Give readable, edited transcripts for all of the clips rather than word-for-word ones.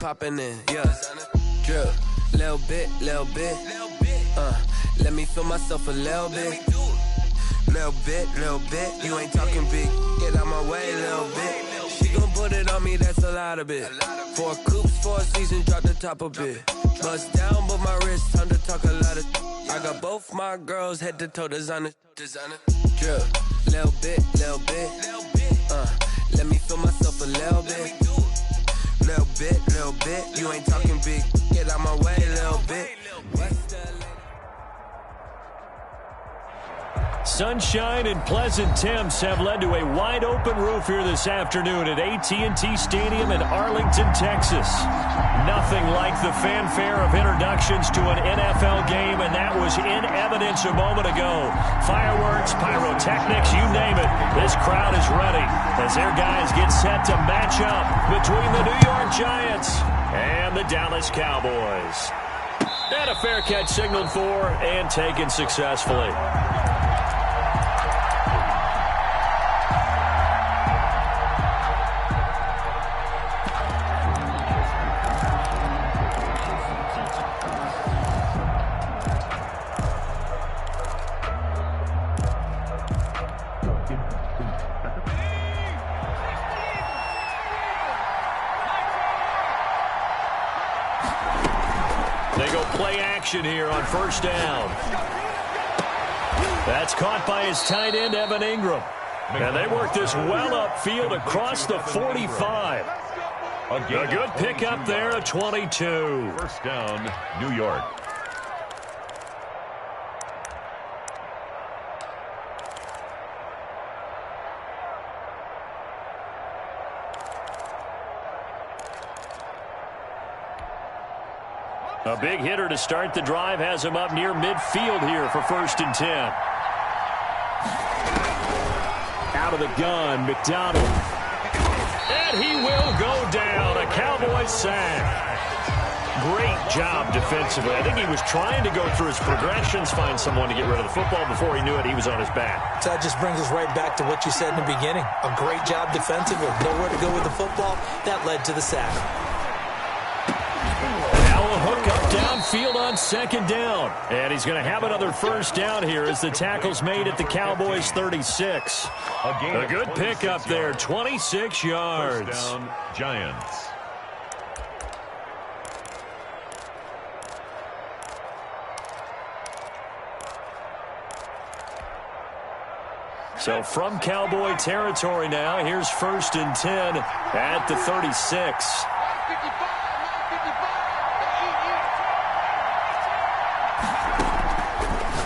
Popping in, yeah. Drip, little bit. Let me feel myself a little bit. Little bit. You ain't talking big. Get out my way, little bit. She gon' put it on me, that's a lot of it. 4 coops, 4 seasons, drop the top a bit. Bust down, but my wrist, time to talk a lot of. I got both my girls head to toe designer. Drip, little bit. Let me feel myself a little bit. Little bit. You ain't talking big. Get out my way, little bit. Sunshine and pleasant temps have led to a wide-open roof here this afternoon at AT&T Stadium in Arlington, Texas. Nothing like the fanfare of introductions to an NFL game, and that was in evidence a moment ago. Fireworks, pyrotechnics, you name it. This crowd is ready as their guys get set to match up between the New York Giants and the Dallas Cowboys. And a fair catch signaled for and taken successfully. They go play action here on first down. That's caught by his tight end, Evan Ingram. And they work this well upfield across the 45. A good pickup there at 22. First down, New York. A big hitter to start the drive has him up near midfield here for 1st and 10. Out of the gun, McDonald. And he will go down. A Cowboy sack. Great job defensively. I think he was trying to go through his progressions, find someone to get rid of the football. Before he knew it, he was on his back. So that just brings us right back to what you said in the beginning. A great job defensively. Nowhere to go with the football. That led to the sack. Hook up downfield on 2nd down. And he's going to have another first down here as the tackle's made at the Cowboys' 36. A good pickup there, 26 yards. First down, Giants. So from Cowboy territory now, here's 1st and 10 at the 36.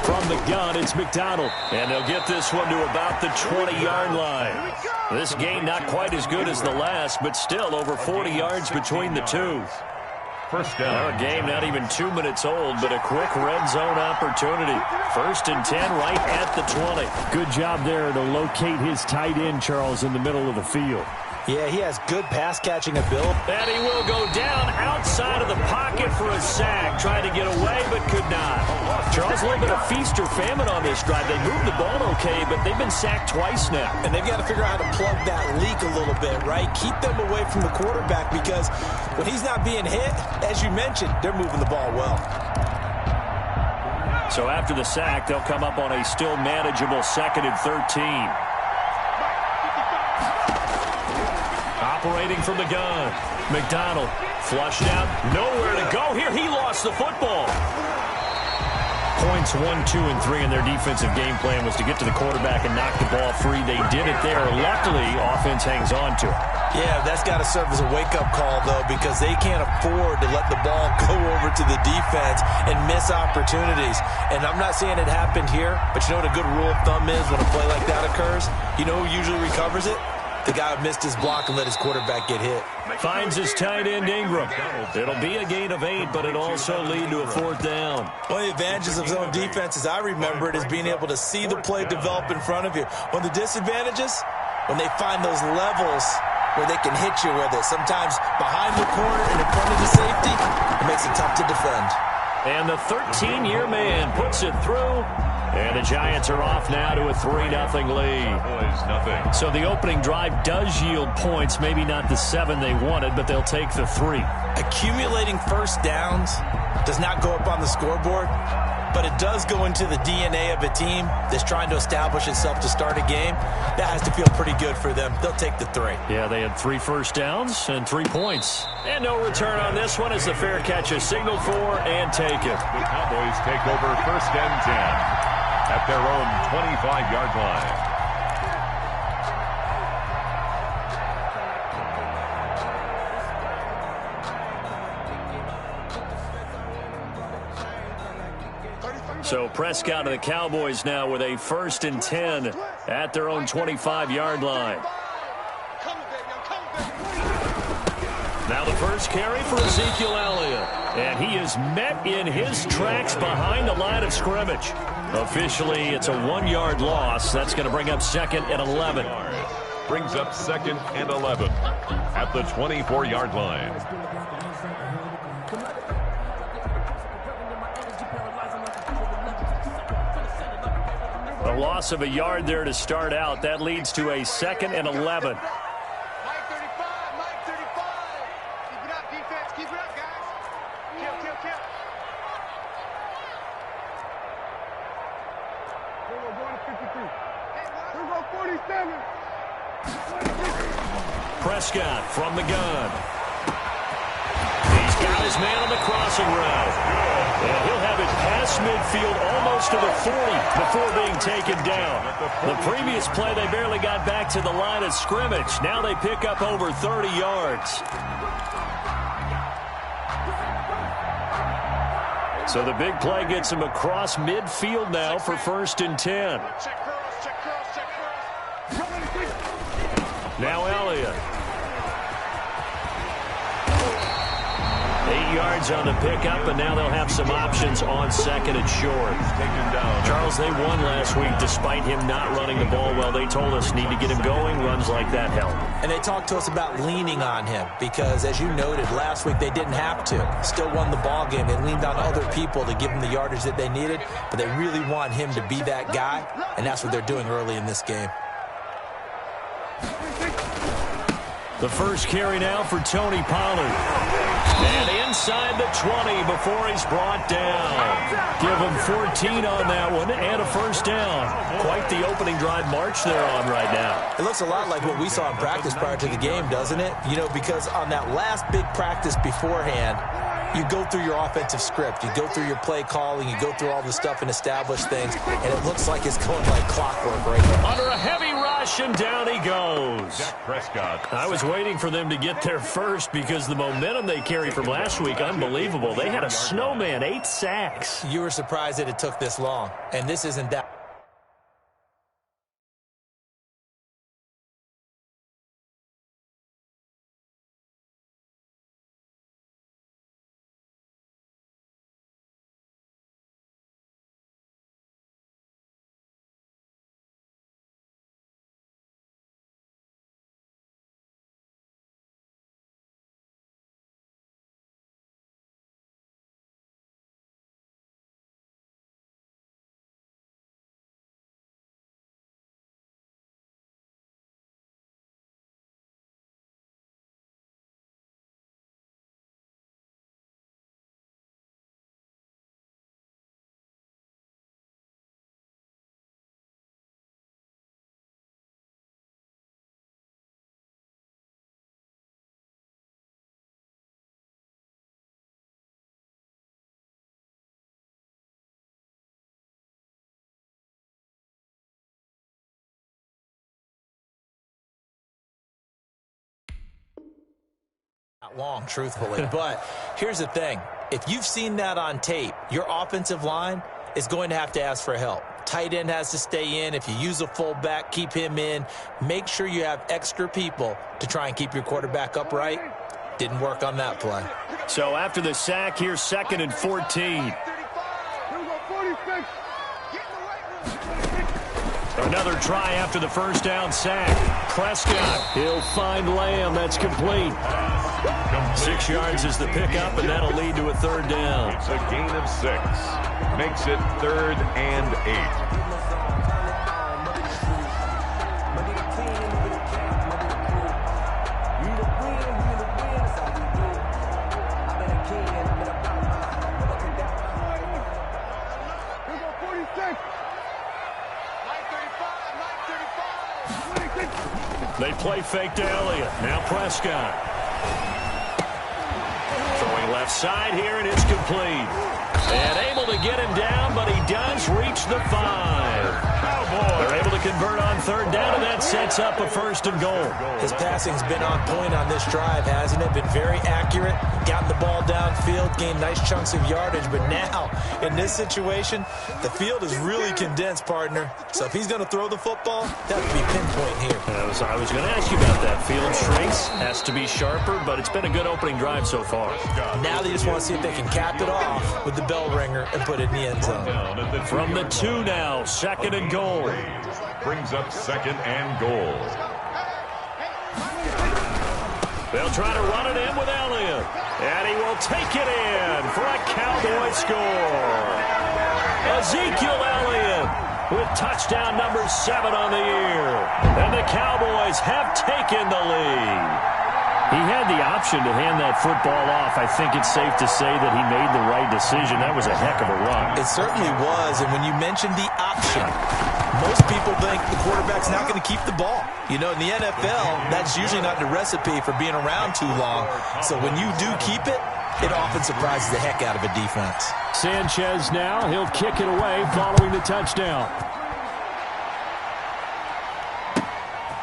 From the gun, it's McDonald. And they'll get this one to about the 20-yard line. This game not quite as good as the last, but still over 40 yards between the two. First down. A game not even 2 minutes old, but a quick red zone opportunity. 1st and 10 right at the 20. Good job there to locate his tight end, Charles, in the middle of the field. Yeah, he has good pass-catching ability. And he will go down outside of the pocket for a sack. Tried to get away, but could not. Charles, a little bit of feast or famine on this drive. They moved the ball okay, but they've been sacked twice now. And they've got to figure out how to plug that leak a little bit, right? Keep them away from the quarterback because when he's not being hit, as you mentioned, they're moving the ball well. So after the sack, they'll come up on a still manageable 2nd and 13. Operating from the gun. McDonald flushed out. Nowhere to go here. He lost the football. Points 1, 2, and 3 in their defensive game plan was to get to the quarterback and knock the ball free. They did it there. Luckily, offense hangs on to it. Yeah, that's got to serve as a wake-up call, though, because they can't afford to let the ball go over to the defense and miss opportunities. And I'm not saying it happened here, but you know what a good rule of thumb is when a play like that occurs? You know who usually recovers it? The guy who missed his block and let his quarterback get hit. Finds his tight end, Ingram. It'll be a gain of 8, but it also lead to a 4th down. One of the advantages of zone defense, as I remember it, is being able to see the play develop in front of you. One of the disadvantages, when they find those levels where they can hit you with it. Sometimes behind the corner and in front of the safety, it makes it tough to defend. And the 13-year man puts it through. And the Giants are off now to a 3-0 lead. Boys, nothing. So the opening drive does yield points. Maybe not the 7 they wanted, but they'll take the 3. Accumulating first downs does not go up on the scoreboard, but it does go into the DNA of a team that's trying to establish itself to start a game. That has to feel pretty good for them. They'll take the 3. Yeah, they had 3 first downs and 3 points. And no return on this one as the fair catch is signaled for and taken. The Cowboys take over 1st and 10 at their own 25-yard line. So Prescott and the Cowboys now with a 1st and 10 at their own 25-yard line. Now the first carry for Ezekiel Elliott. And he is met in his tracks behind the line of scrimmage. Officially, it's a 1-yard loss. That's going to bring up 2nd and 11. Brings up 2nd and 11 at the 24-yard line. A loss of a yard there to start out. That leads to a 2nd and 11. Prescott from the gun. He's got his man on the crossing route. And he'll have it past midfield almost to the 40 before being taken down. The previous play, they barely got back to the line of scrimmage. Now they pick up over 30 yards. So the big play gets him across midfield now for 1st and 10. Now Elliott. 8 yards on the pickup, and now they'll have some options on 2nd and short. Charles, they won last week despite him not running the ball well. They told us need to get him going. Runs like that help. And they talked to us about leaning on him because, as you noted, last week they didn't have to. Still won the ball game. They leaned on other people to give them the yardage that they needed, but they really want him to be that guy, and that's what they're doing early in this game. The first carry now for Tony Pollard. And inside the 20 before he's brought down. Give him 14 on that one and a 1st down. Quite the opening drive march they're on right now. It looks a lot like what we saw in practice prior to the game, doesn't it? You know, because on that last big practice beforehand, you go through your offensive script. You go through your play calling. You go through all the stuff and establish things. And it looks like it's going like clockwork right now. Under a heavy rush, and down he goes. Prescott. I was waiting for them to get there first because the momentum they carried from last week, unbelievable. They had a snowman, 8 sacks. You were surprised that it took this long. And this isn't that. Long, truthfully. But here's the thing. If you've seen that on tape, your offensive line is going to have to ask for help. Tight end has to stay in. If you use a fullback, keep him in. Make sure you have extra people to try and keep your quarterback upright. Didn't work on that play. So after the sack, here's 2nd and 14. Another try after the 1st down sack. Prescott, he'll find Lamb. That's complete. 6 yards is the pickup, and that'll lead to a third down. It's a gain of 6. Makes it 3rd and 8. They play fake to Elliott. Now Prescott. Throwing left side here, and it's complete. And able to get him down, but he does reach the 5. They're able to convert on third down, and that sets up a 1st and goal. His passing's been on point on this drive, hasn't it? Been very accurate, gotten the ball downfield, gained nice chunks of yardage. But now, in this situation, the field is really condensed, partner. So if he's going to throw the football, that would be pinpoint here. I was going to ask you about that. Field shrinks, has to be sharper, but it's been a good opening drive so far. Now they just want to see if they can cap it off with the bell ringer and put it in the end zone. From the 2 now, 2nd and goal. Brings up 2nd and goal. They'll try to run it in with Elliott. And he will take it in for a Cowboy score. Ezekiel Elliott with touchdown number 7 on the year. And the Cowboys have taken the lead. He had the option to hand that football off. I think it's safe to say that he made the right decision. That was a heck of a run. It certainly was. And when you mentioned the option, most people think the quarterback's not going to keep the ball. You know, in the NFL, that's usually not the recipe for being around too long. So when you do keep it, it often surprises the heck out of a defense. Sanchez now, he'll kick it away following the touchdown.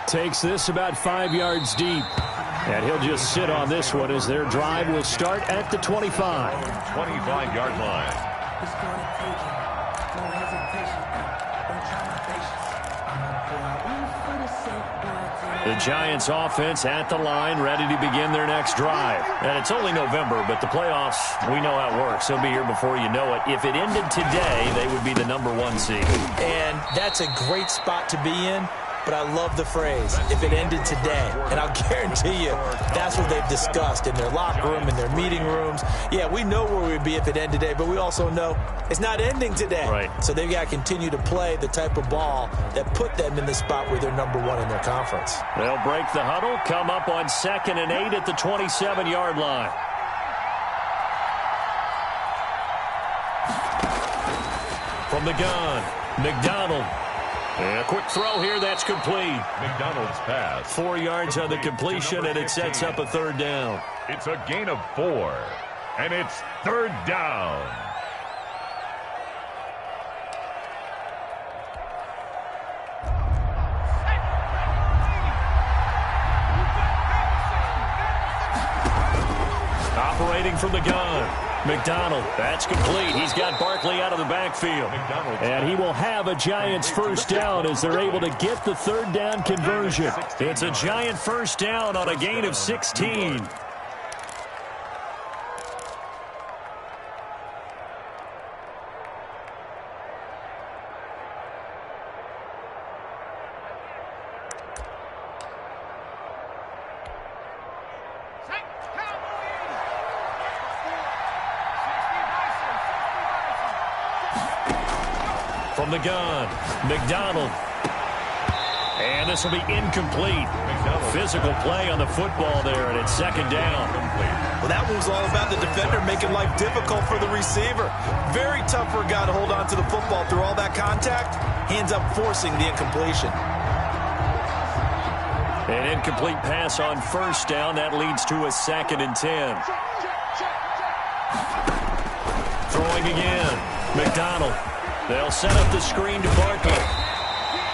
Takes this about 5 yards deep. And he'll just sit on this one as their drive will start at the 25. 25-yard line. The Giants offense at the line, ready to begin their next drive. And it's only November, but the playoffs, we know how it works. They'll be here before you know it. If it ended today, they would be the number 1 seed. And that's a great spot to be in. But I love the phrase, if it ended today. And I'll guarantee you, that's what they've discussed in their locker room, in their meeting rooms. Yeah, we know where we'd be if it ended today, but we also know it's not ending today. Right. So they've got to continue to play the type of ball that put them in the spot where they're number 1 in their conference. They'll break the huddle, come up on 2nd and 8 at the 27-yard line. From the gun, McDonald. And a quick throw here, that's complete. McDonald's pass. 4 yards on the completion, and it sets up a 3rd down. It's a gain of 4, and it's 3rd down. Operating from the gun. McDonald, that's complete. He's got Barkley out of the backfield. And he will have a Giants 1st down as they're able to get the 3rd down conversion. It's a Giant 1st down on a gain of 16. From the gun, McDonald. And this will be incomplete. Physical play on the football there, and it's 2nd down. Well, that was all about the defender making life difficult for the receiver. Very tough for a guy to hold on to the football through all that contact. He ends up forcing the incompletion. An incomplete pass on 1st down. That leads to a 2nd and 10. Throwing again. McDonald. They'll set up the screen to Barkley.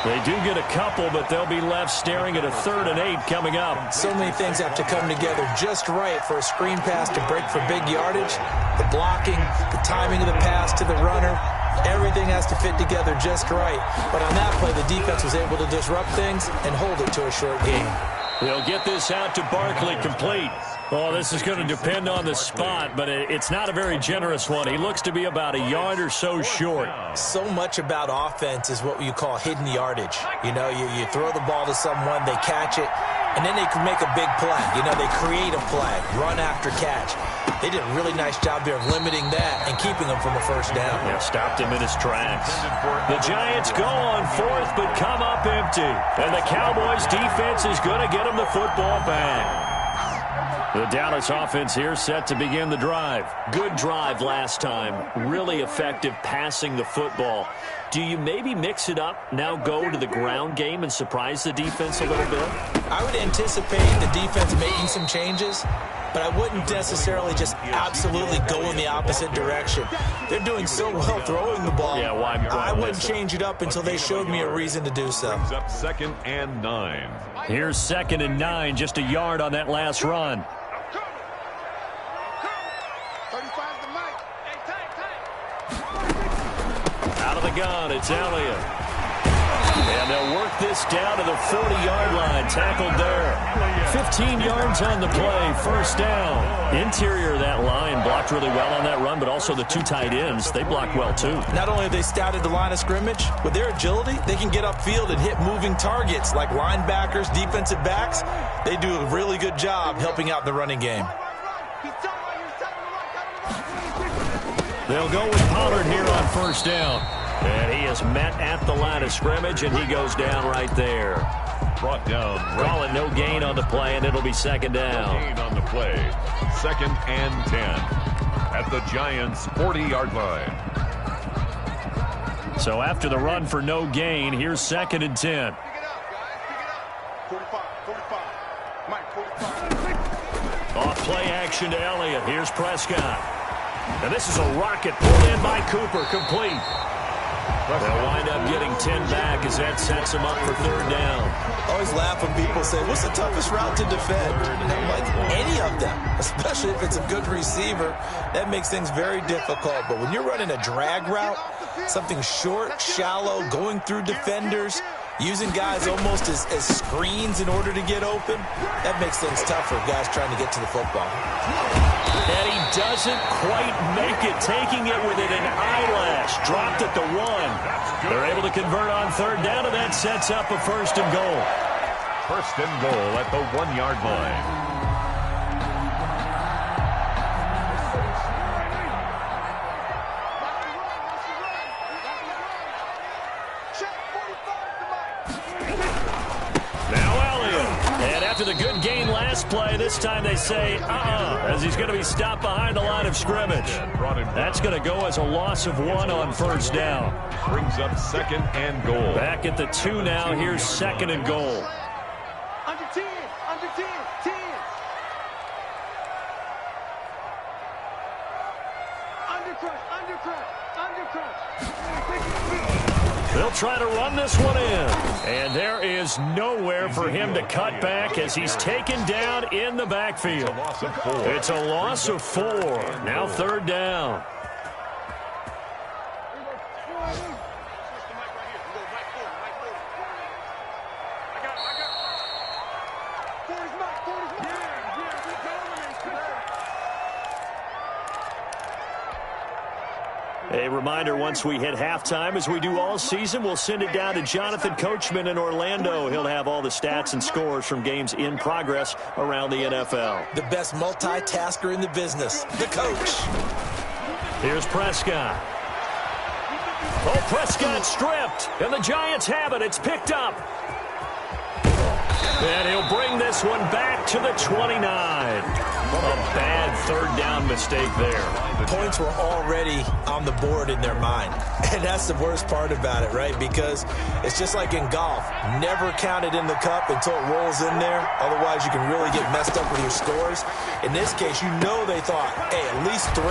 They do get a couple, but they'll be left staring at a 3rd and 8 coming up. So many things have to come together just right for a screen pass to break for big yardage. The blocking, the timing of the pass to the runner, everything has to fit together just right. But on that play, the defense was able to disrupt things and hold it to a short game. They'll get this out to Barkley, complete. Well, this is going to depend on the spot, but it's not a very generous one. He looks to be about a yard or so short. So much about offense is what you call hidden yardage. You know, you throw the ball to someone, they catch it, and then they can make a big play. You know, they create a play, run after catch. They did a really nice job there of limiting that and keeping him from a first down. Yeah, stopped him in his tracks. The Giants go on fourth, but come up empty. And the Cowboys defense is going to get them the football back. The Dallas offense here set to begin the drive. Good drive last time. Really effective passing the football. Do you maybe mix it up, now go to the ground game and surprise the defense a little bit? I would anticipate the defense making some changes, but I wouldn't necessarily just absolutely go in the opposite direction. They're doing so well throwing the ball. Yeah, why I wouldn't change it up until they showed me a reason to do so. Brings up 2nd and 9. Here's 2nd and 9, just a yard on that last run. Out of the gun, it's Elliott. And they'll work this down to the 40-yard line, tackled there. 15 yards on the play, first down. Interior of that line blocked really well on that run, but also the two tight ends, they blocked well too. Not only have they scouted the line of scrimmage, with their agility, they can get upfield and hit moving targets like linebackers, defensive backs. They do a really good job helping out the running game. They'll go with Pollard here on first down. And he is met at the line of scrimmage, and he goes down right there. Brought down. Call it no gain on the play, and it'll be second down. No gain on the play. 2nd and 10. At the Giants' 40-yard line. So after the run for no gain, here's 2nd and 10. Off play action to Elliott. Here's Prescott. And this is a rocket pulled in by Cooper, complete. They'll wind up getting 10 back as that sets them up for third down. I always laugh when people say, what's the toughest route to defend? And I'm like, any of them, especially if it's a good receiver. That makes things very difficult. But when you're running a drag route, something short, shallow, going through defenders, using guys almost as screens in order to get open, that makes things tough for guys trying to get to the football. And he doesn't quite make it, taking it within an eyelash. Dropped at the 1. They're able to convert on third down, and that sets up a first and goal. First and goal at the 1-yard line. After the good gain last play, this time they say, as he's going to be stopped behind the line of scrimmage. That's going to go as a loss of 1 on first down. Brings up 2nd and goal. Back at the 2 now. Here's 2nd and goal. Under 10, under 10, 10. Undercrush. They'll try to run this one in. And there is nowhere for him to cut back as he's taken down in the backfield. It's a loss of 4. Now third down. A reminder, once we hit halftime, as we do all season, we'll send it down to Jonathan Coachman in Orlando. He'll have all the stats and scores from games in progress around the NFL. The best multitasker in the business, the coach. Here's Prescott. Oh, Prescott stripped, and the Giants have it. It's picked up. And he'll bring this one back to the 29. A bad third down mistake there. Points were already on the board in their mind. And that's the worst part about it, right? Because it's just like in golf. Never count it in the cup until it rolls in there. Otherwise, you can really get messed up with your scores. In this case, you know they thought, hey, at least 3,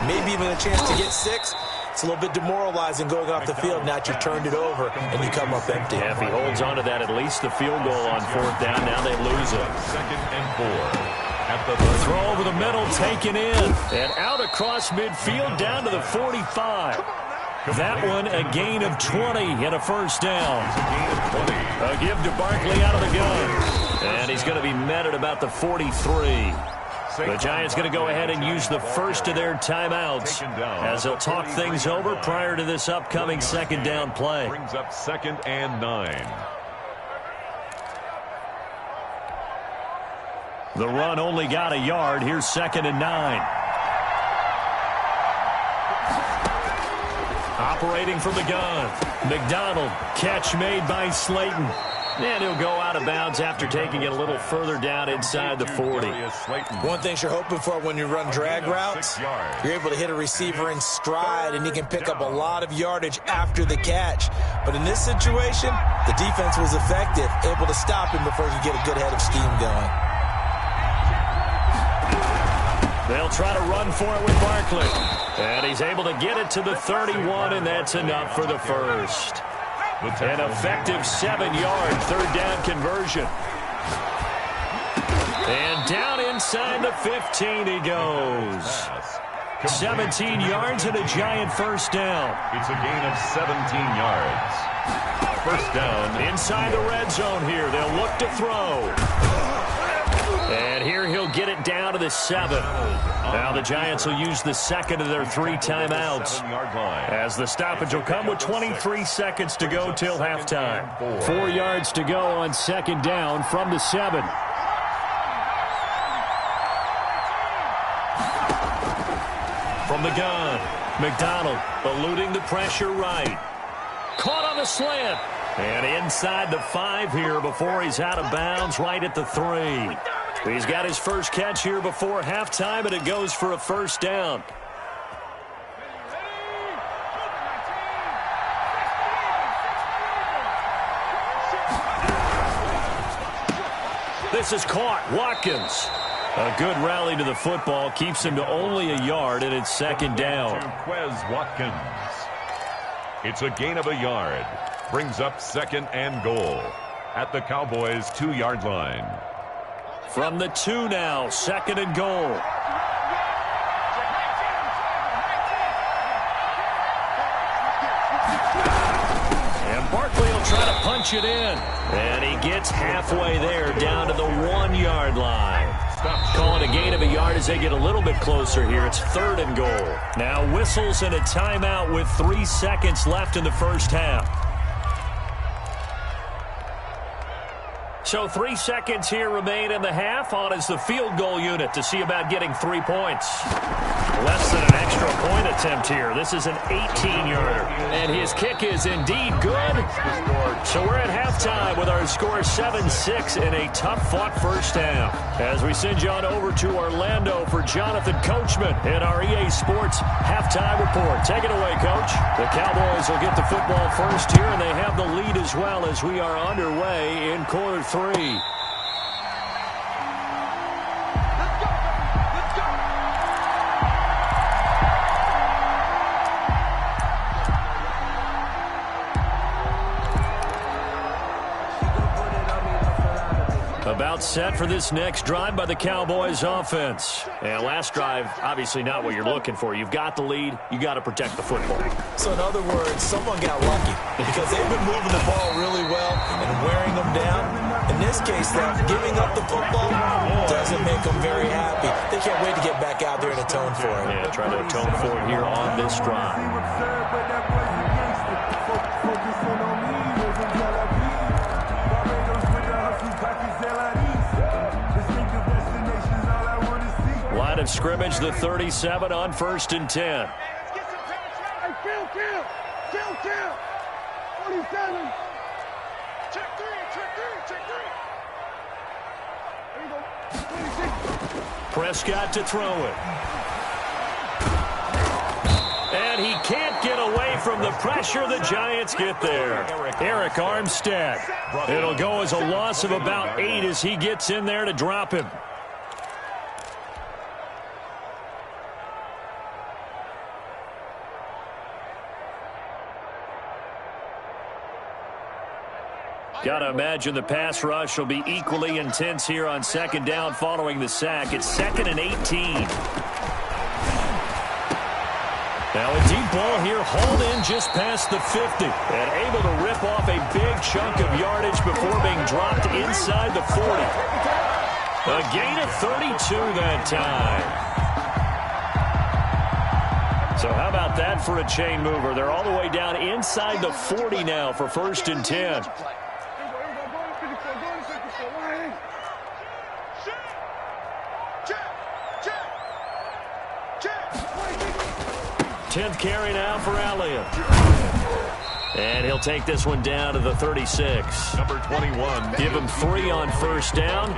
maybe even a chance to get 6. It's a little bit demoralizing going off the field. Now you've turned it over and you come up empty. Yeah, if he holds on to that, at least the field goal on fourth down. Now they lose it. 2nd and 4. The throw over the middle, taken in. And out across midfield, down to the 45. That one a gain of 20 and a first down. A give to Barkley out of the gun. And he's going to be met at about the 43. The Giants going to go ahead and use the first of their timeouts as they'll talk things over prior to this upcoming second down play. Brings up 2nd and 9. The run only got a yard. Here's 2nd and 9. Operating from the gun. McDonald, catch made by Slayton. And he'll go out of bounds after taking it a little further down inside the 40. One thing you're hoping for when you run drag routes, you're able to hit a receiver in stride, and he can pick up a lot of yardage after the catch. But in this situation, the defense was effective, able to stop him before he could get a good head of steam going. They'll try to run for it with Barkley. And he's able to get it to the 31, and that's enough for the first. An effective 7-yard third down conversion. And down inside the 15 he goes. 17 yards and a giant first down. It's a gain of 17 yards. First down. Inside the red zone here. They'll look to throw. And here he'll get it down to the 7. Now the Giants will use the second of their 3 timeouts, as the stoppage will come with 23 seconds to go till halftime. 4 yards to go on 2nd down from the 7. From the gun, McDonald eluding the pressure right. Caught on the slant. And inside the 5 here before he's out of bounds right at the 3. He's got his first catch here before halftime, and it goes for a first down. This is caught. Watkins. A good rally to the football. Keeps him to only a yard, and it's 2nd down. Watkins. It's a gain of a yard. Brings up 2nd and goal at the Cowboys' 2-yard line. From the 2 now, 2nd and goal. And Barkley will try to punch it in. And he gets halfway there down to the 1-yard line. Call it a gain of a yard as they get a little bit closer here. It's 3rd and goal. Now whistles and a timeout with 3 seconds left in the first half. So 3 seconds here remain in the half. On is the field goal unit to see about getting 3 points. Less than an extra point attempt here. This is an 18-yarder. And his kick is indeed good. So we're at halftime with our score 7-6 in a tough-fought first half. As we send you on over to Orlando for Jonathan Coachman in our EA Sports halftime report. Take it away, Coach. The Cowboys will get the football first here, and they have the lead as well as we are underway in quarter 3. About set for this next drive by the Cowboys offense. And last drive, obviously not what you're looking for. You've got the lead. You got to protect the football. So in other words, someone got lucky because they've been moving the ball really well and wearing them down. In this case, though, giving up the football doesn't make them very happy. They can't wait to get back out there and atone for it. Yeah, try to atone for it here on this drive. Line of scrimmage, the 37 on 1st and 10. Kill. 47. Check 3. There you go. 26. Prescott to throw it. And he can't get away from the pressure. The Giants get there. Eric Armstead. It'll go as a loss of about 8 as he gets in there to drop him. Got to imagine the pass rush will be equally intense here on 2nd down following the sack. It's 2nd and 18. Now a deep ball here, hauled in just past the 50. And able to rip off a big chunk of yardage before being dropped inside the 40. A gain of 32 that time. So how about that for a chain mover? They're all the way down inside the 40 now for 1st and 10. 10th carry now for Elliott. And he'll take this one down to the 36. Number 21. Give him 3 on first down.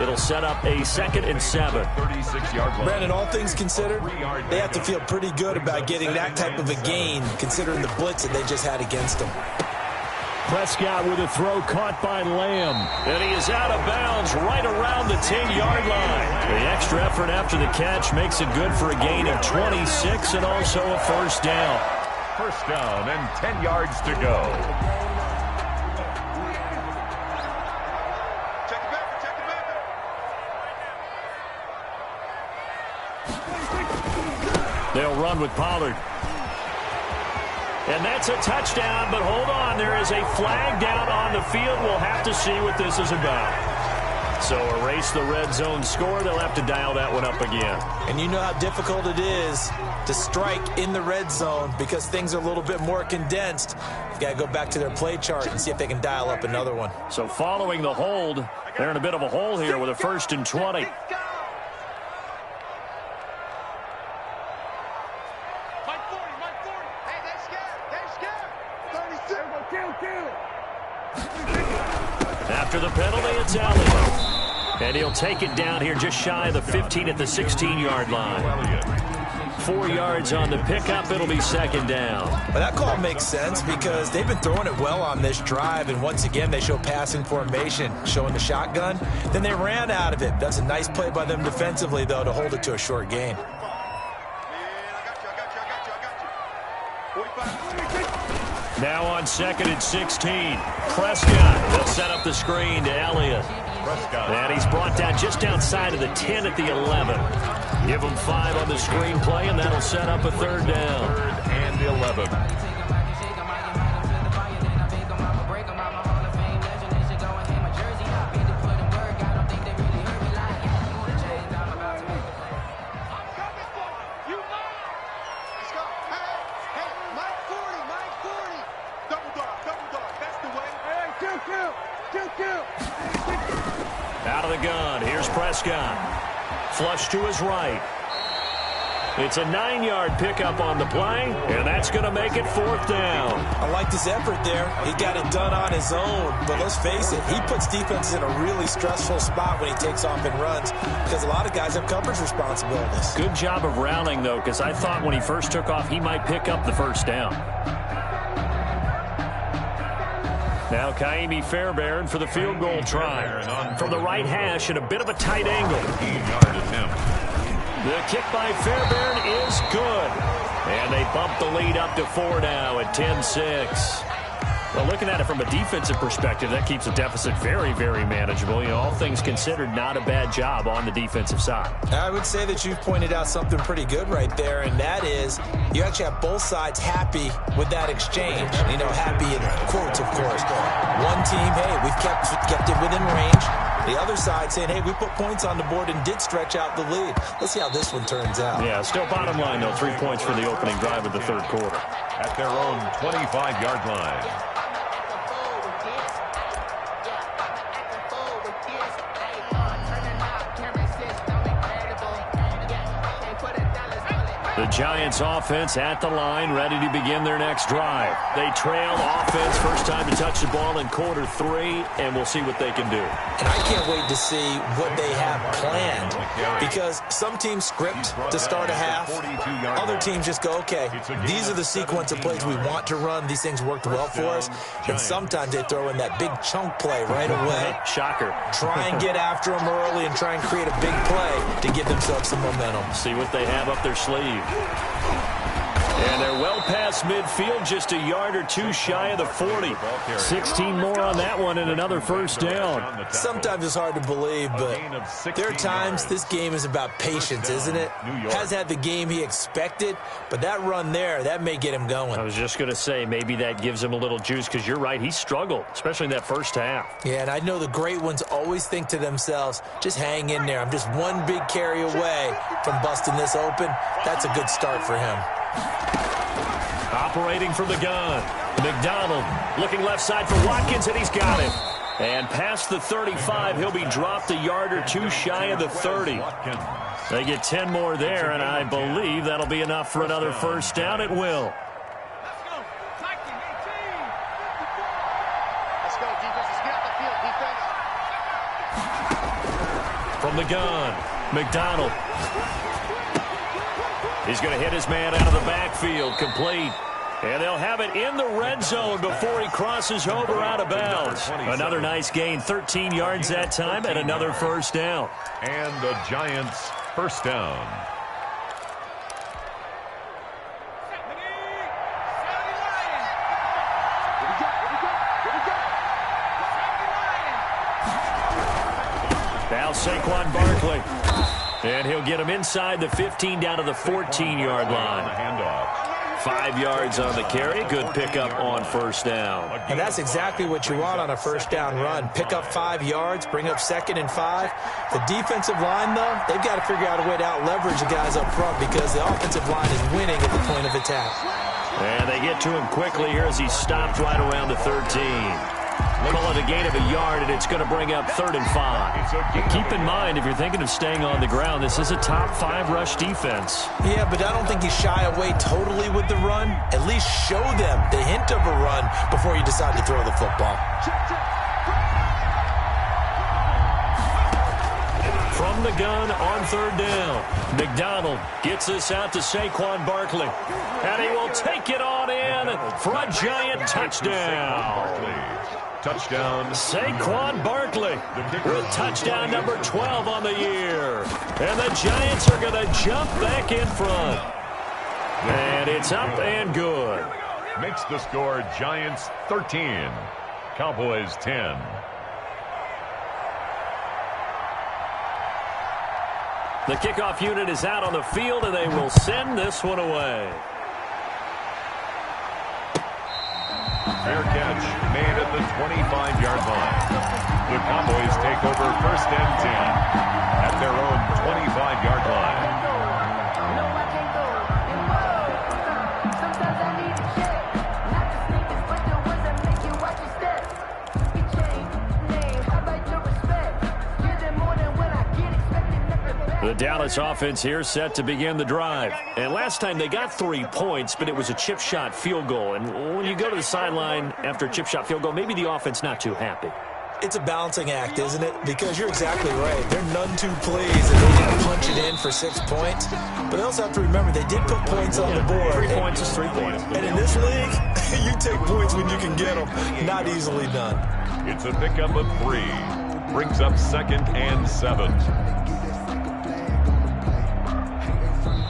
It'll set up a 2nd and 7. 36-yard line. Brandon, all things considered, they have to feel pretty good about getting that type of a gain, considering the blitz that they just had against them. Prescott with a throw caught by Lamb. And he is out of bounds right around the 10-yard line. The extra effort after the catch makes it good for a gain of 26 and also a first down. First down and 10 yards to go. They'll run with Pollard. And that's a touchdown, but hold on. There is a flag down on the field. We'll have to see what this is about. So erase the red zone score. They'll have to dial that one up again. And you know how difficult it is to strike in the red zone because things are a little bit more condensed. You've got to go back to their play chart and see if they can dial up another one. So following the hold, they're in a bit of a hole here with a 1st and 20. After the penalty, it's Elliott. And he'll take it down here just shy of the 15 at the 16-yard line. 4 yards on the pickup. It'll be 2nd down. But that call makes sense because they've been throwing it well on this drive. And once again, they show passing formation, showing the shotgun. Then they ran out of it. That's a nice play by them defensively, though, to hold it to a short gain. Now on 2nd and 16. Prescott. They'll set up the screen to Elliott. And he's brought down just outside of the 10 at the 11. Give him 5 on the screenplay, and that'll set up a 3rd down. 3rd and 11. Out of the gun. Here's Prescott. Flush to his right. It's a 9-yard pickup on the play, and that's going to make it 4th down. I liked his effort there. He got it done on his own. But let's face it, he puts defenses in a really stressful spot when he takes off and runs because a lot of guys have coverage responsibilities. Good job of rallying, though, because I thought when he first took off, he might pick up the 1st down. Now Kaimi Fairbairn for the field goal try. From the right hash at a bit of a tight angle. 15-yard attempt. The kick by Fairbairn is good. And they bump the lead up to 4 now at 10-6. Well, looking at it from a defensive perspective, that keeps the deficit very, very manageable. You know, all things considered, not a bad job on the defensive side. I would say that you've pointed out something pretty good right there, and that is you actually have both sides happy with that exchange. You know, happy in quotes, of course. One team, hey, we've kept it within range. The other side saying, hey, we put points on the board and did stretch out the lead. Let's see how this one turns out. Yeah, still bottom line, though, 3 points for the opening drive of the 3rd quarter. At their own 25-yard line. The Giants offense at the line, ready to begin their next drive. They trail offense, first time to touch the ball in quarter 3, and we'll see what they can do. And I can't wait to see what they have planned because some teams script to start a half. Other teams just go, okay, these are the sequence of plays we want to run. These things worked well for us. And sometimes they throw in that big chunk play right away. Shocker. Try and get after them early and try and create a big play to give themselves some momentum. See what they have up their sleeve. And they're well past midfield, just a yard or 2 shy of the 40. 16 more on that one and another 1st down. Sometimes it's hard to believe, but there are times this game is about patience, isn't it? Has had the game he expected, but that run there, that may get him going. I was just going to say, maybe that gives him a little juice because you're right, he struggled, especially in that first half. Yeah, and I know the great ones always think to themselves, just hang in there. I'm just one big carry away from busting this open. That's a good start for him. Operating from the gun, McDonald looking left side for Watkins, and he's got it. And past the 35, he'll be dropped a yard or two shy of the 30. They get 10 more there, and I believe that'll be enough for another first down. It will. From the gun, McDonald. He's going to hit his man out of the backfield, complete. And they'll have it in the red zone before he crosses over out of bounds. Another nice gain, 13 yards that time, and another first down. And the Giants first down. Now Saquon Barkley. And he'll get him inside the 15 down to the 14-yard line. Handoff. 5 yards on the carry. Good pickup on first down. And that's exactly what you want on a first down run. Pick up 5 yards, bring up 2nd and 5. The defensive line, though, they've got to figure out a way to out-leverage the guys up front because the offensive line is winning at the point of attack. And they get to him quickly here as he stopped right around the 13. Call it a gain of a yard, and it's going to bring up 3rd and 5. Keep in mind, if you're thinking of staying on the ground, this is a top 5 rush defense. Yeah, but I don't think you shy away totally with the run. At least show them the hint of a run before you decide to throw the football. From the gun on 3rd down, McDonald gets this out to Saquon Barkley. And he will take it on in for a Giant touchdown. Touchdown. Saquon Barkley with touchdown number 12 on the year. And the Giants are going to jump back in front. And it's up and good. Makes the score Giants 13, Cowboys 10. The kickoff unit is out on the field, and they will send this one away. Fair catch made at the 25-yard line. The Cowboys take over 1st and 10 at their own 25-yard line. The Dallas offense here set to begin the drive. And last time they got 3 points, but it was a chip shot field goal. And when you go to the sideline after a chip shot field goal, maybe the offense not too happy. It's a balancing act, isn't it? Because you're exactly right. They're none too pleased and they're going to punch it in for 6 points. But they also have to remember they did put points on the board. 3 points is 3 points. And in this league, you take points when you can get them. Not easily done. It's a pickup of 3. Brings up 2nd and 7.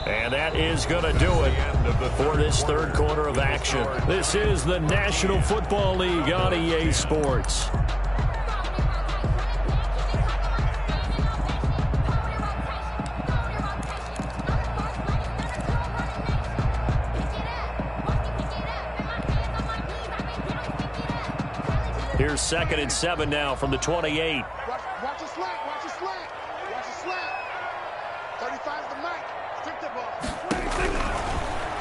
And that is going to do it for this 3rd quarter of action. This is the National Football League on EA Sports. Here's 2nd and 7 now from the 28. Watch the slant. Watch the slant. Watch the slant. 35's the mic. Strip the ball.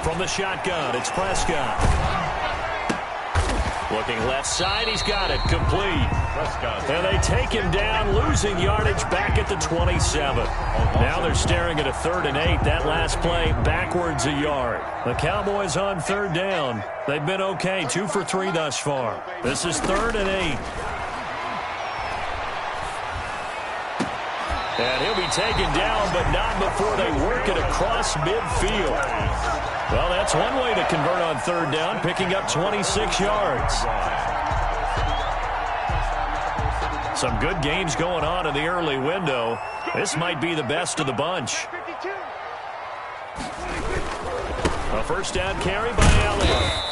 From the shotgun, it's Prescott. Looking left side, he's got it, complete. And they take him down, losing yardage back at the 27. Now they're staring at a 3rd and 8. That last play, backwards a yard. The Cowboys on 3rd down. They've been okay, 2 for 3 thus far. This is 3rd and 8. And he'll be taken down, but not before they work it across midfield. Well, that's one way to convert on 3rd down, picking up 26 yards. Some good games going on in the early window. This might be the best of the bunch. A first down carry by Elliott.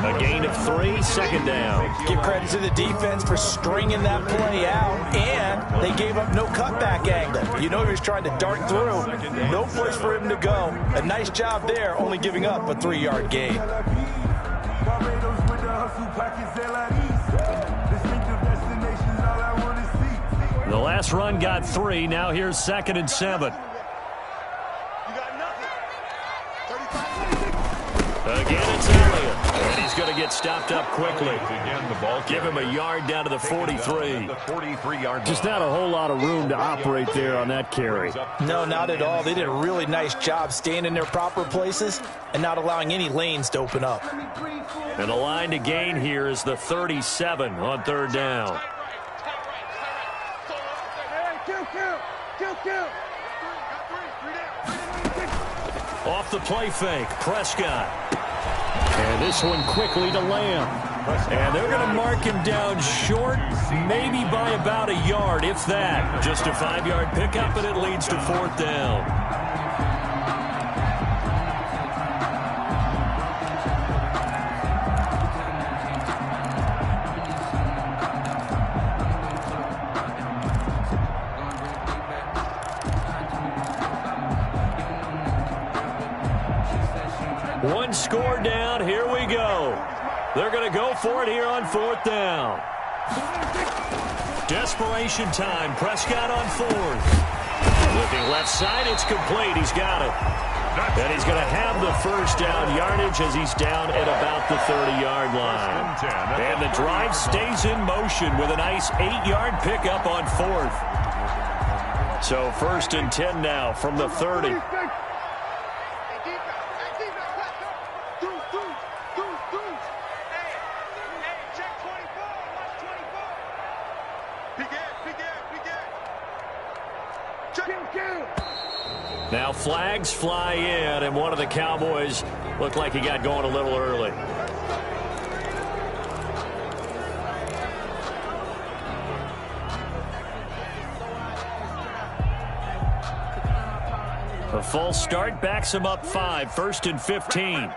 A gain of 3, 2nd down. Give credit to the defense for stringing that play out, and they gave up no cutback angle. You know he was trying to dart through. No place for him to go. A nice job there, only giving up a 3-yard gain. The last run got 3. Now here's 2nd and 7. You got nothing. 35. Again, it's Elliott. And he's going to get stopped up quickly. Again, the ball Give him a yard down to the 43. The 43-yard Just not a whole lot of room to operate there on that carry. No, not at all. They did a really nice job staying in their proper places and not allowing any lanes to open up. And the line to gain here is the 37 on third down. Off the play fake, Prescott. And this one quickly to Lamb. And they're going to mark him down short, maybe by about a yard, if that. Just a 5-yard pickup, and it leads to fourth down. One score down. Here we go. They're going to go for it here on fourth down. Desperation time. Prescott on fourth. Looking left side. It's complete. He's got it. And he's going to have the first down yardage as he's down at about the 30-yard line. And the drive stays in motion with a nice 8-yard pickup on fourth. So first and 10 now from the 30. Now flags fly in, and one of the Cowboys looked like he got going a little early. A false start backs him up 5, first and 15.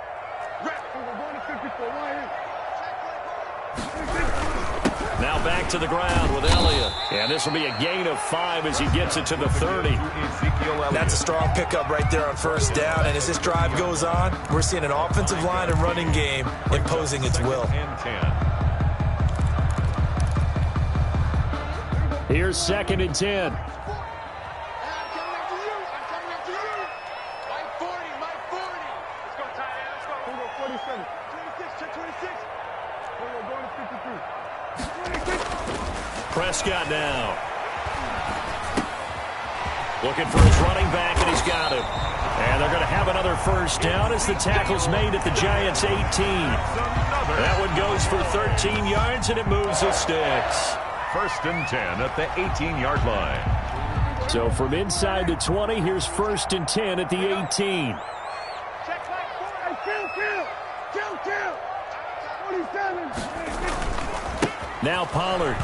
Now back to the ground with Elliott. And this will be a gain of 5 as he gets it to the 30. That's a strong pickup right there on first down. And as this drive goes on, we're seeing an offensive line and running game imposing its will. Here's second and 10. Prescott now. Looking for his running back, and he's got him. And they're going to have another first down as the tackle's made at the Giants' 18. That one goes for 13 yards, and it moves the sticks. First and 10 at the 18-yard line. So from inside the 20, here's first and 10 at the 18. Now Pollard.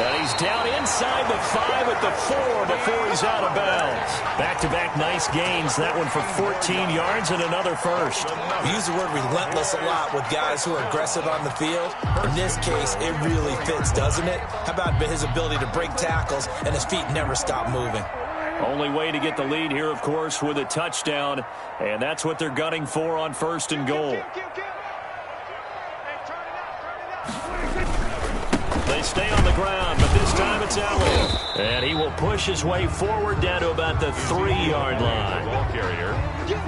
And he's down inside the 5 at the 4 before he's out of bounds. Back-to-back nice gains. That one for 14 yards and another first. We use the word relentless a lot with guys who are aggressive on the field. In this case, it really fits, doesn't it? How about his ability to break tackles and his feet never stop moving? Only way to get the lead here, of course, with a touchdown. And that's what they're gunning for on first and goal. They stay on the ground, but this time it's Elliott. And he will push his way forward down to about the 3-yard line.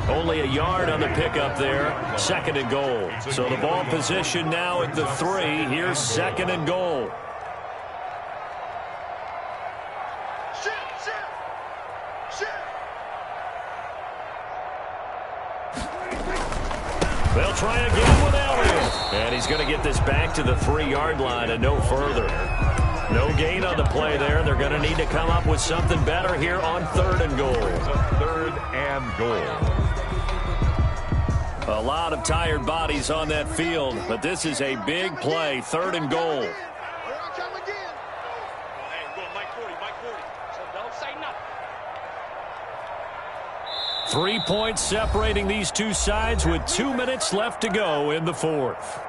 Only a yard on the pickup there. Second and goal. So the ball position now at the 3. Here's second and goal. They'll try again with Elliott. And he's going to get this back to the 3-yard line and no further. No gain on the play there. They're going to need to come up with something better here on third and goal. Third and goal. A lot of tired bodies on that field, but this is a big play. Third and goal. 3 points separating these two sides with 2 minutes left to go in the fourth.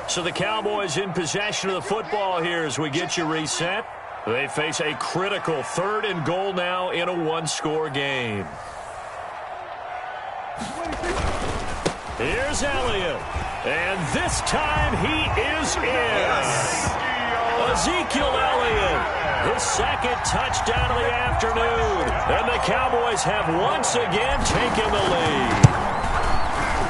So the Cowboys in possession of the football here as we get you reset. They face a critical third and goal now in a one-score game. Here's Elliott. And this time he is in. Ezekiel Elliott, his second touchdown of the afternoon. And the Cowboys have once again taken the lead.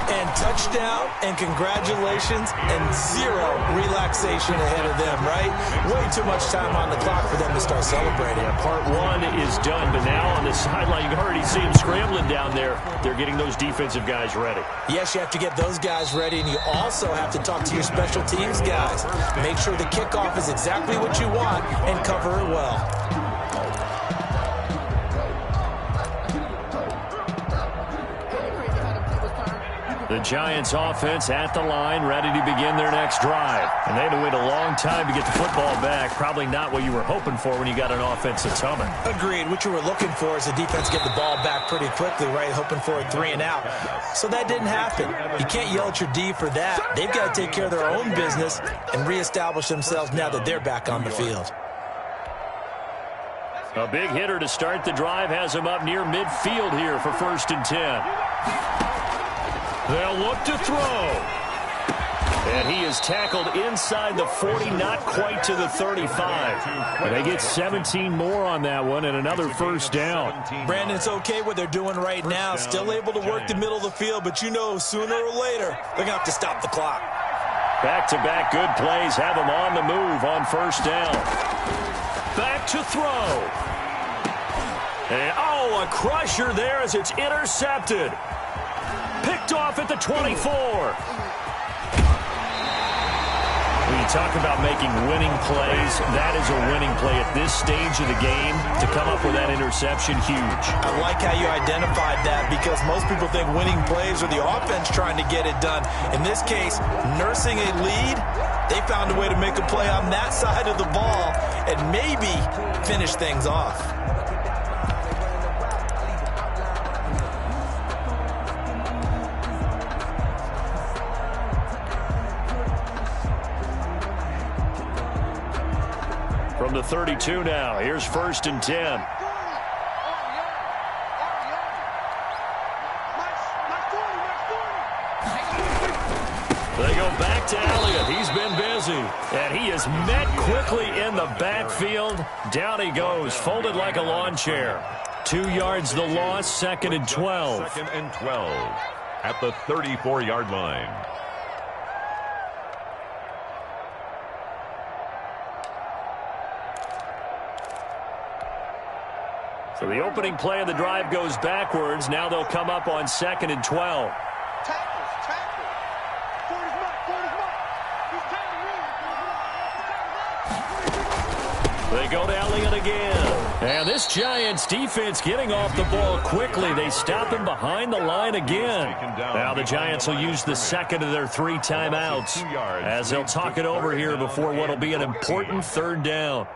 And touchdown, and congratulations, and zero relaxation ahead of them, right? Way too much time on the clock for them to start celebrating. Yeah, part one is done, but now on the sideline, you can already see them scrambling down there. They're getting those defensive guys ready. Yes, you have to get those guys ready, and you also have to talk to your special teams guys. Make sure the kickoff is exactly what you want and cover it well. The Giants offense at the line, ready to begin their next drive. And they had to wait a long time to get the football back. Probably not what you were hoping for when you got an offense that's humming. Agreed. What you were looking for is the defense get the ball back pretty quickly, right? Hoping for a 3 and out. So that didn't happen. You can't yell at your D for that. They've got to take care of their own business and reestablish themselves now that they're back on the field. A big hitter to start the drive has him up near midfield here for 1st and 10. They'll look to throw. And he is tackled inside the 40, not quite to the 35. But they get 17 more on that one and another first down. Brandon, it's okay what they're doing right now. Still able to work the middle of the field, but you know sooner or later they're going to have to stop the clock. Back-to-back good plays have him on the move on 1st down. Back to throw. And, a crusher there as it's intercepted. Picked off at the 24. When you talk about making winning plays, that is a winning play at this stage of the game. To come up with that interception, huge. I like how you identified that because most people think winning plays are the offense trying to get it done. In this case, nursing a lead, they found a way to make a play on that side of the ball and maybe finish things off. From the 32 now, here's 1st and 10. They go back to Elliott. He's been busy. And he is met quickly in the backfield. Down he goes, folded like a lawn chair. 2 yards the loss, 2nd and 12. 2nd and 12 at the 34-yard line. So the opening play of the drive goes backwards. Now they'll come up on 2nd and 12. They go to Elliott again. And this Giants defense getting off the ball quickly. They stop him behind the line again. Now the Giants will use the second of their 3 timeouts as they'll talk it over here before what will be an important 3rd down.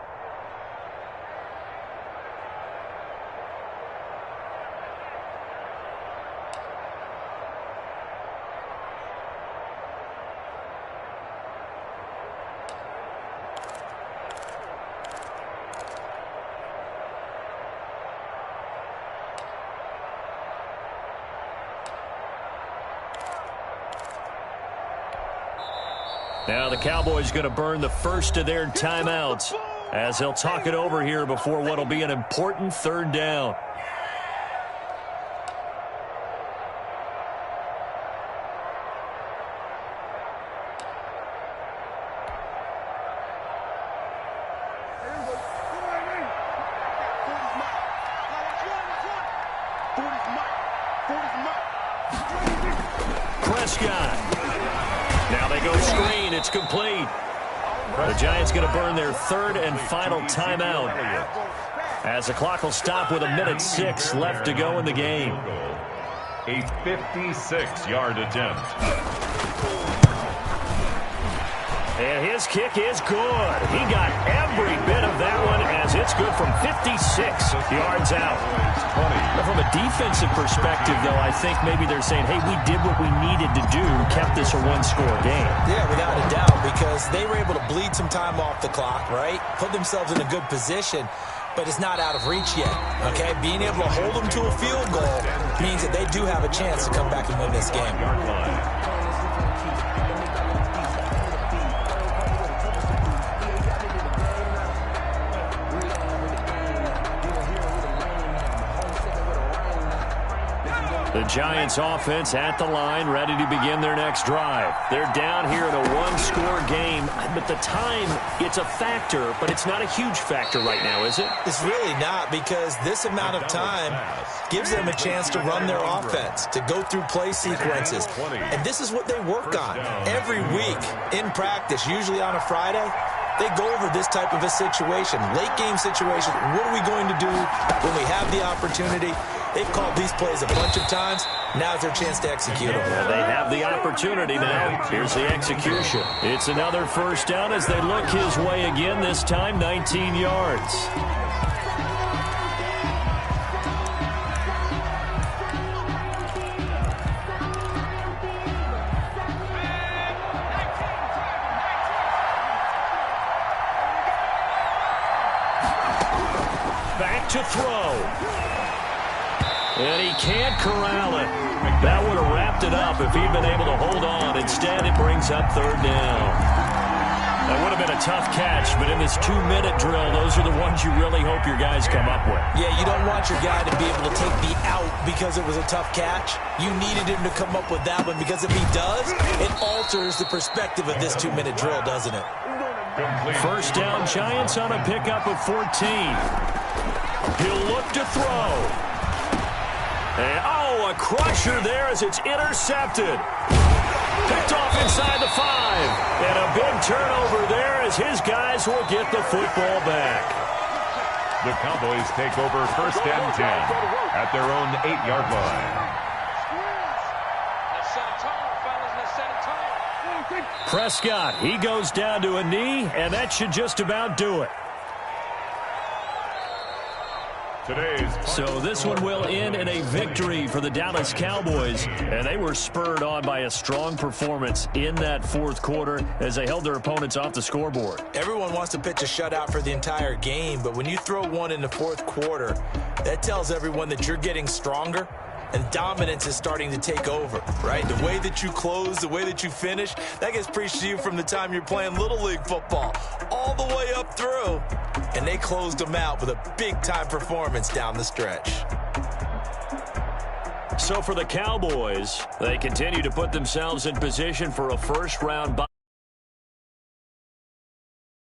Now the Cowboys going to burn the first of their timeouts as they'll talk it over here before what will be an important 3rd down. Prescott. Now they go screen. It's complete. The Giants going to burn their 3rd and final timeout as the clock will stop with 1:06 left to go in the game. A 56-yard attempt. And his kick is good. He got every bit of that one as it's good from 56 yards out. Now, from a defensive perspective, though, I think maybe they're saying, hey, we did what we needed to do, kept this a 1-score game. Yeah, without a doubt, because they were able to bleed some time off the clock, right? Put themselves in a good position, but it's not out of reach yet, okay? Being able to hold them to a field goal means that they do have a chance to come back and win this game. Giants offense at the line, ready to begin their next drive. They're down here in a one-score game, but the time, it's a factor, but it's not a huge factor right now, is it? It's really not, because this amount of time gives them a chance to run their offense, to go through play sequences. And this is what they work on every week in practice, usually on a Friday. They go over this type of a situation, late game situation. What are we going to do when we have the opportunity? They've called these plays a bunch of times. Now's their chance to execute them. Well, they have the opportunity now. Here's the execution. It's another first down as they look his way again, this time 19 yards. Back to throw. And he can't corral it. That would have wrapped it up if he'd been able to hold on. Instead, it brings up third down. That would have been a tough catch, but in this 2-minute drill, those are the ones you really hope your guys come up with. Yeah, you don't want your guy to be able to take the out because it was a tough catch. You needed him to come up with that one, because if he does, it alters the perspective of this 2-minute drill, doesn't it? First down, Giants on a pickup of 14. He'll look to throw. And, a crusher there as it's intercepted. Picked off inside the 5. And a big turnover there as his guys will get the football back. The Cowboys take over first and 10 at their own 8-yard line. Prescott, he goes down to a knee, and that should just about do it. So this one will end in a victory for the Dallas Cowboys, and they were spurred on by a strong performance in that fourth quarter as they held their opponents off the scoreboard. Everyone wants to pitch a shutout for the entire game, but when you throw one in the fourth quarter, that tells everyone that you're getting stronger and dominance is starting to take over, right? The way that you close, the way that you finish, that gets preached to you from the time you're playing Little League football all the way up through. And they closed them out with a big-time performance down the stretch. So for the Cowboys, they continue to put themselves in position for a first-round bye.